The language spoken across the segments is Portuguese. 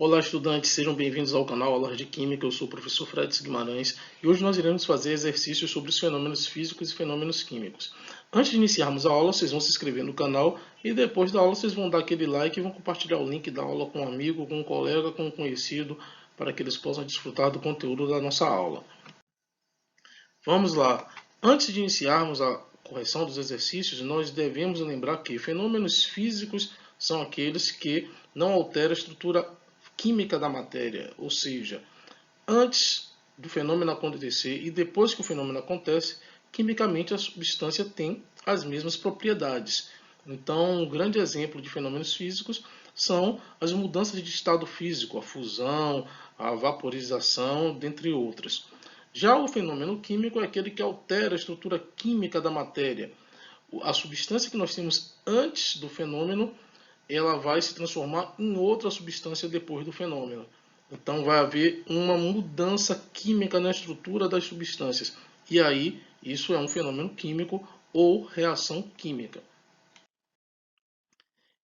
Olá, estudantes, sejam bem-vindos ao canal Aulas de Química. Eu sou o professor Fredson Guimarães e hoje nós iremos fazer exercícios sobre os fenômenos físicos e fenômenos químicos. Antes de iniciarmos a aula, vocês vão se inscrever no canal e depois da aula vocês vão dar aquele like e vão compartilhar o link da aula com um amigo, com um colega, com um conhecido, para que eles possam desfrutar do conteúdo da nossa aula. Vamos lá. Antes de iniciarmos a correção dos exercícios, nós devemos lembrar que fenômenos físicos são aqueles que não alteram a estrutura química da matéria, ou seja, antes do fenômeno acontecer e depois que o fenômeno acontece, quimicamente a substância tem as mesmas propriedades. Então, um grande exemplo de fenômenos físicos são as mudanças de estado físico, a fusão, a vaporização, dentre outras. Já o fenômeno químico é aquele que altera a estrutura química da matéria. A substância que nós temos antes do fenômeno, ela vai se transformar em outra substância depois do fenômeno. Então vai haver uma mudança química na estrutura das substâncias. E aí, isso é um fenômeno químico ou reação química.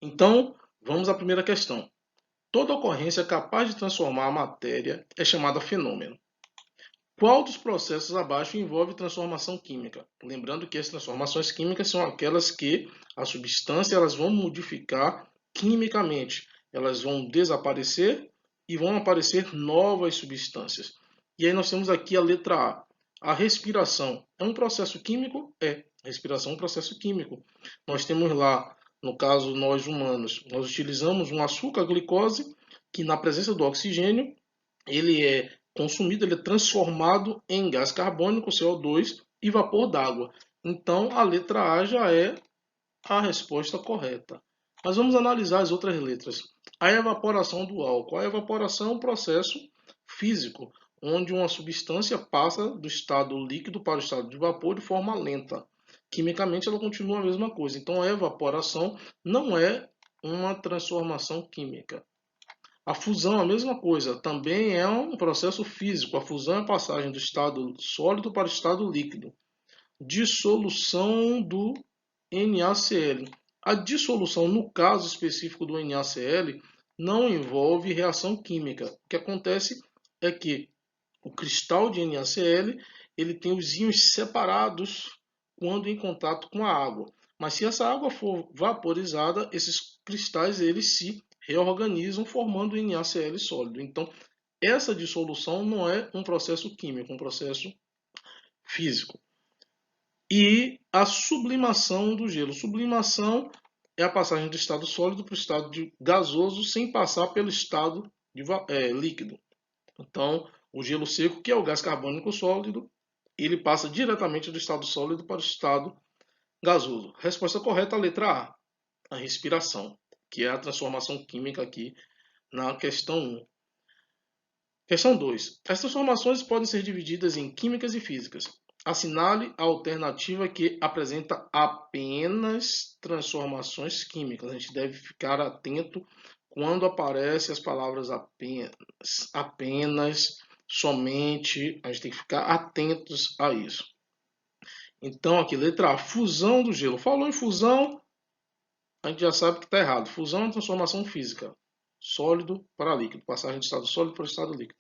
Então, vamos à primeira questão. Toda ocorrência capaz de transformar a matéria é chamada fenômeno. Qual dos processos abaixo envolve transformação química? Lembrando que as transformações químicas são aquelas que a substância elas vão modificar quimicamente. Elas vão desaparecer e vão aparecer novas substâncias. E aí nós temos aqui a letra A. A respiração é um processo químico? É. A respiração é um processo químico. Nós temos lá, no caso nós humanos, nós utilizamos um açúcar glicose que na presença do oxigênio ele é consumido, ele é transformado em gás carbônico, CO2 e vapor d'água. Então, a letra A já é a resposta correta. Mas vamos analisar as outras letras. A evaporação do álcool. A evaporação é um processo físico, onde uma substância passa do estado líquido para o estado de vapor de forma lenta. Quimicamente, ela continua a mesma coisa. Então, a evaporação não é uma transformação química. A fusão, a mesma coisa, também é um processo físico. A fusão é a passagem do estado sólido para o estado líquido. Dissolução do NaCl. A dissolução, no caso específico do NaCl, não envolve reação química. O que acontece é que o cristal de NaCl ele tem os íons separados quando em contato com a água. Mas se essa água for vaporizada, esses cristais eles se reorganizam formando NaCl sólido. Então, essa dissolução não é um processo químico, um processo físico. E a sublimação do gelo. Sublimação é a passagem do estado sólido para o estado gasoso sem passar pelo estado líquido. Então, o gelo seco, que é o gás carbônico sólido, ele passa diretamente do estado sólido para o estado gasoso. Resposta correta, a letra A, a respiração, que é a transformação química aqui na questão 1. Questão 2. As transformações podem ser divididas em químicas e físicas. Assinale a alternativa que apresenta apenas transformações químicas. A gente deve ficar atento quando aparecem as palavras apenas, somente. A gente tem que ficar atentos a isso. Então, aqui, letra A, fusão do gelo. Falou em fusão, a gente já sabe que está errado. Fusão é uma transformação física. Sólido para líquido. Passagem do estado sólido para o estado líquido.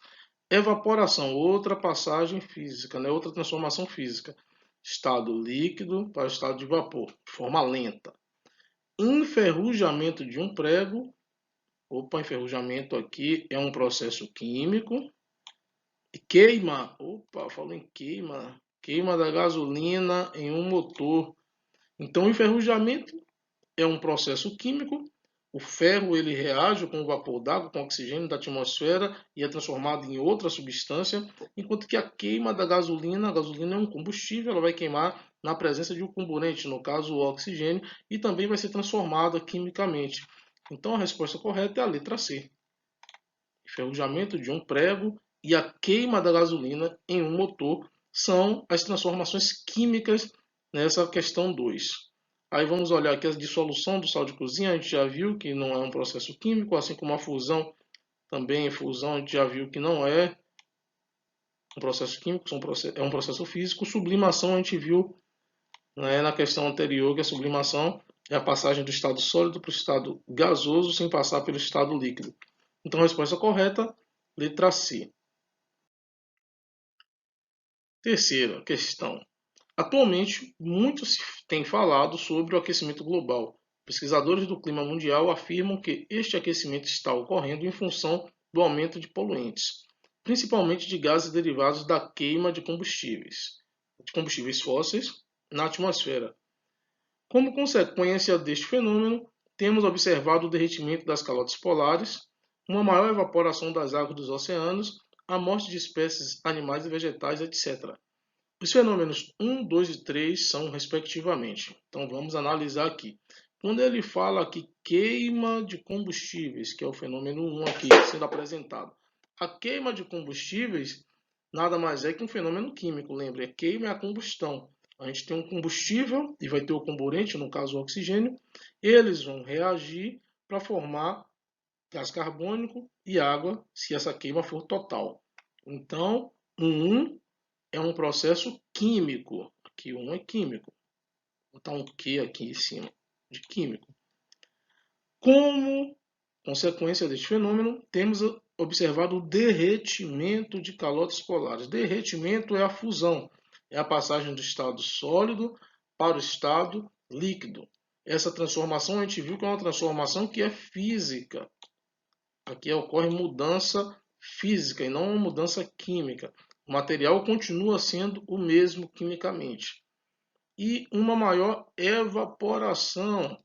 Evaporação, outra passagem física, né? Outra transformação física. Estado líquido para o estado de vapor, de forma lenta. Enferrujamento de um prego. Opa, enferrujamento aqui é um processo químico. Queima, opa, falo em queima. Queima da gasolina em um motor. Então, enferrujamento é um processo químico. O ferro ele reage com o vapor d'água, com o oxigênio da atmosfera e é transformado em outra substância, enquanto que a queima da gasolina, a gasolina é um combustível, ela vai queimar na presença de um componente, no caso o oxigênio, e também vai ser transformada quimicamente. Então a resposta correta é a letra C. Enferrujamento de um prego e a queima da gasolina em um motor são as transformações químicas nessa questão 2. Aí vamos olhar aqui a dissolução do sal de cozinha, a gente já viu que não é um processo químico, assim como a fusão, também fusão a gente já viu que não é um processo químico, é um processo físico. Sublimação a gente viu, né, na questão anterior que a sublimação é a passagem do estado sólido para o estado gasoso sem passar pelo estado líquido. Então, a resposta correta, letra C. Terceira questão. Atualmente, muito se tem falado sobre o aquecimento global. Pesquisadores do clima mundial afirmam que este aquecimento está ocorrendo em função do aumento de poluentes, principalmente de gases derivados da queima de combustíveis fósseis na atmosfera. Como consequência deste fenômeno, temos observado o derretimento das calotas polares, uma maior evaporação das águas dos oceanos, a morte de espécies animais e vegetais, etc. Os fenômenos 1, 2 e 3 são respectivamente. Então vamos analisar aqui. Quando ele fala aqui queima de combustíveis, que é o fenômeno 1 aqui sendo apresentado. A queima de combustíveis nada mais é que um fenômeno químico, lembre, queima é a combustão. A gente tem um combustível e vai ter o comburente, no caso o oxigênio, eles vão reagir para formar gás carbônico e água, se essa queima for total. Então, 1 é um processo químico. Aqui 1 é químico. Vou botar um Q aqui em cima de químico. Como consequência deste fenômeno, temos observado o derretimento de calotas polares. Derretimento é a fusão, é a passagem do estado sólido para o estado líquido. Essa transformação a gente viu que é uma transformação que é física. Aqui ocorre mudança física e não uma mudança química. O material continua sendo o mesmo quimicamente. E uma maior evaporação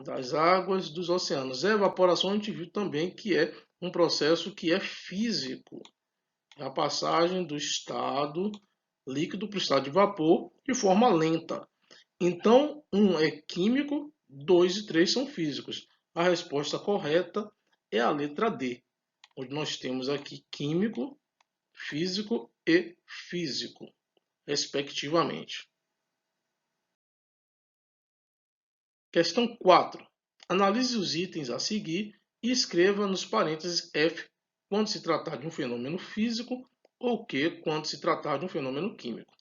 das águas dos oceanos. A evaporação a gente viu também que é um processo que é físico. É a passagem do estado líquido para o estado de vapor de forma lenta. Então, 1 é químico, 2 e 3 são físicos. A resposta correta é a letra D, onde nós temos aqui químico, físico e físico, respectivamente. Questão 4. Analise os itens a seguir e escreva nos parênteses F quando se tratar de um fenômeno físico ou Q quando se tratar de um fenômeno químico.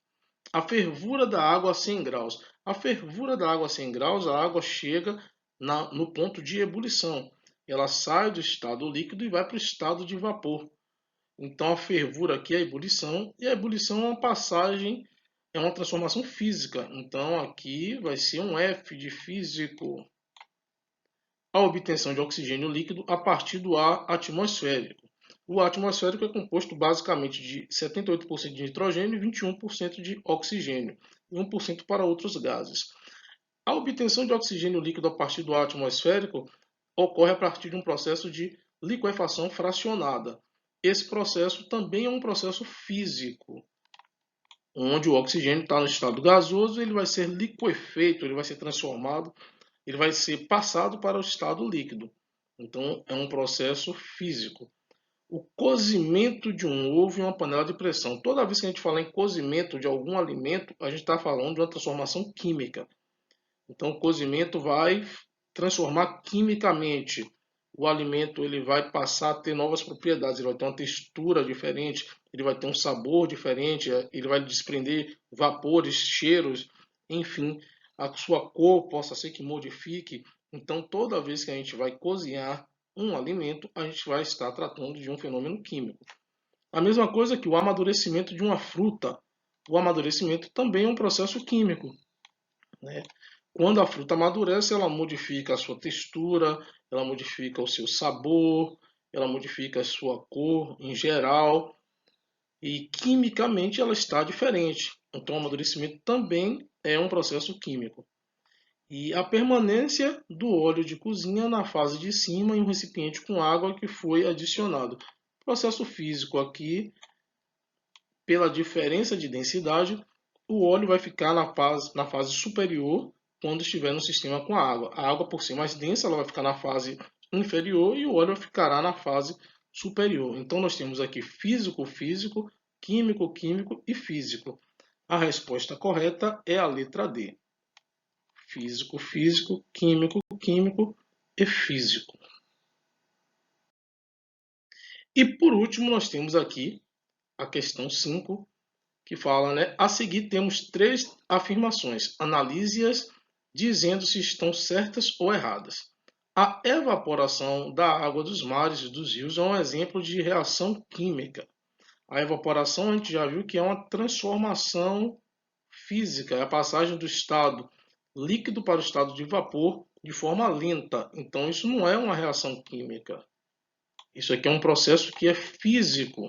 A fervura da água a 100 graus. A fervura da água a 100 graus, a água chega no ponto de ebulição. Ela sai do estado líquido e vai para o estado de vapor. Então a fervura aqui é a ebulição, e a ebulição é uma passagem, é uma transformação física. Então aqui vai ser um F de físico. A obtenção de oxigênio líquido a partir do ar atmosférico. O ar atmosférico é composto basicamente de 78% de nitrogênio e 21% de oxigênio, e 1% para outros gases. A obtenção de oxigênio líquido a partir do ar atmosférico ocorre a partir de um processo de liquefação fracionada. Esse processo também é um processo físico, onde o oxigênio está no estado gasoso, ele vai ser liquefeito, ele vai ser transformado, ele vai ser passado para o estado líquido. Então, é um processo físico. O cozimento de um ovo em uma panela de pressão. Toda vez que a gente fala em cozimento de algum alimento, a gente está falando de uma transformação química. Então, o cozimento vai transformar quimicamente. O alimento ele vai passar a ter novas propriedades, ele vai ter uma textura diferente, ele vai ter um sabor diferente, ele vai desprender vapores, cheiros, enfim, a sua cor possa ser que modifique. Então, toda vez que a gente vai cozinhar um alimento, a gente vai estar tratando de um fenômeno químico. A mesma coisa que o amadurecimento de uma fruta. O amadurecimento também é um processo químico, né? Quando a fruta amadurece, ela modifica a sua textura, ela modifica o seu sabor, ela modifica a sua cor em geral, e quimicamente ela está diferente. Então, o amadurecimento também é um processo químico. E a permanência do óleo de cozinha na fase de cima em um recipiente com água que foi adicionado. Processo físico aqui, pela diferença de densidade, o óleo vai ficar na fase superior quando estiver no sistema com a água. A água, por ser mais densa, ela vai ficar na fase inferior e o óleo ficará na fase superior. Então, nós temos aqui físico, físico, químico, químico e físico. A resposta correta é a letra D. Físico, físico, químico, químico e físico. E por último, nós temos aqui a questão 5, que fala, né? A seguir temos 3 afirmações. Analise-as dizendo se estão certas ou erradas. A evaporação da água dos mares e dos rios é um exemplo de reação química. A evaporação a gente já viu que é uma transformação física, é a passagem do estado líquido para o estado de vapor de forma lenta. Então isso não é uma reação química. Isso aqui é um processo que é físico,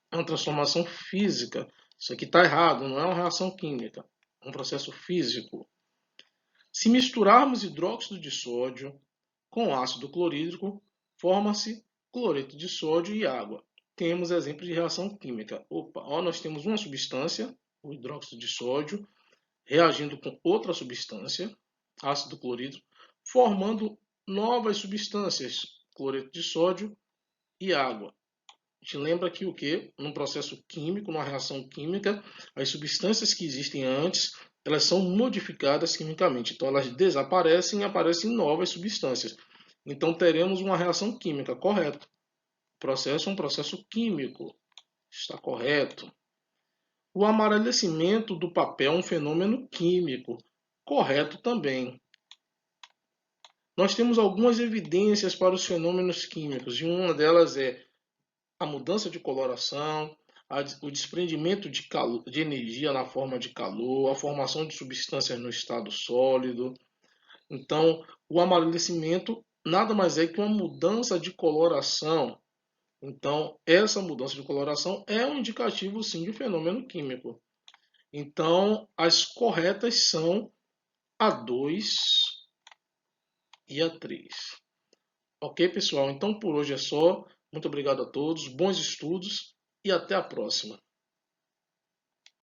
é uma transformação física. Isso aqui está errado, não é uma reação química, é um processo físico. Se misturarmos hidróxido de sódio com ácido clorídrico, forma-se cloreto de sódio e água. Temos exemplo de reação química. Opa, ó, nós temos uma substância, o hidróxido de sódio, reagindo com outra substância, ácido clorídrico, formando novas substâncias, cloreto de sódio e água. A gente lembra que o que? Num processo químico, numa reação química, as substâncias que existem antes, elas são modificadas quimicamente. Então elas desaparecem e aparecem novas substâncias. Então teremos uma reação química, correto. O processo é um processo químico. Está correto. O amarelecimento do papel é um fenômeno químico. Correto também. Nós temos algumas evidências para os fenômenos químicos, e uma delas é a mudança de coloração, o desprendimento de energia na forma de calor, a formação de substâncias no estado sólido. Então, o amarelecimento nada mais é que uma mudança de coloração. Então, essa mudança de coloração é um indicativo, sim, de fenômeno químico. Então, as corretas são a 2 e a 3. Ok, pessoal? Então, por hoje é só. Muito obrigado a todos, bons estudos e até a próxima.